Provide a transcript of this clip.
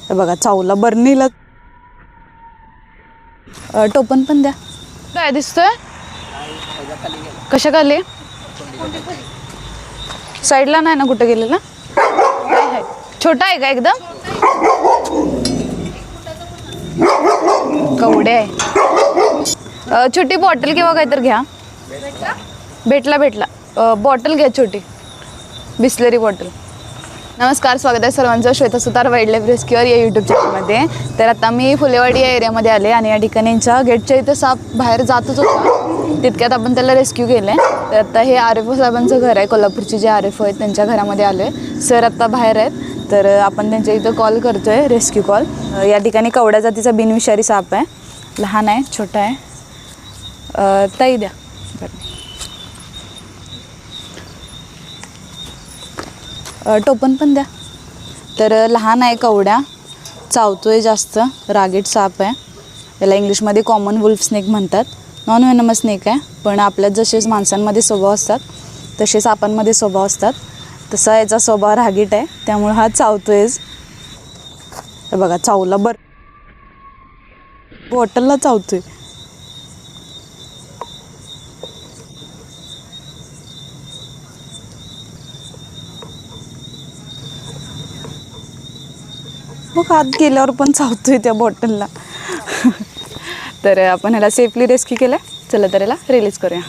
हे बघा चावला बर्नीला. टोपण पण द्या. काय दिसतोय कशा खाली साईडला नाही ना कुठे गेलेला. छोटा आहे का एकदम कवडे आहे. छोटी बॉटल किंवा काहीतरी घ्या. भेटला बॉटल घ्या छोटी बिस्लरी बॉटल. नमस्कार, स्वागत आहे सर्वांचं श्वेता सुतार वाईल्ड लाईफ रेस्क्यूअर या यूट्यूब चॅनलमध्ये. तर आता मी फुलेवाडी या एरियामध्ये आले आणि या ठिकाणी यांच्या गेटच्या इथं साप बाहेर जातच होता. तितक्यात आपण त्याला रेस्क्यू केलं आहे. तर आता हे RFO साहेबांचं घर आहे. कोल्हापूरचे जे RFO आहेत त्यांच्या घरामध्ये आलो आहे. सर आत्ता बाहेर आहेत तर आपण त्यांच्या इथं कॉल करतो आहे रेस्क्यू कॉल. या ठिकाणी कवड्या जातीचा बिनविषारी साप आहे. लहान आहे, छोटा आहे. ताई द्या. टोपण पण द्या. तर लहान आहे, कवड्या चावतोय जास्त, रागीट साप आहे. याला इंग्लिशमध्ये कॉमन वुल्फ स्नेक म्हणतात. नॉन व्हेनमस स्नेक आहे, पण आपल्यात जसेच माणसांमध्ये स्वभाव असतात तसे सापांमध्ये स्वभाव असतात. तसा याचा स्वभाव रागीट आहे, त्यामुळे हा चावतोयच. हे बघा चावला बॉटलला चावतोय. मग हात गेल्यावर पण चावतोय त्या बॉटलला. तर आपण ह्याला सेफली रेस्क्यू केलं. चला तर याला रिलीज करूया.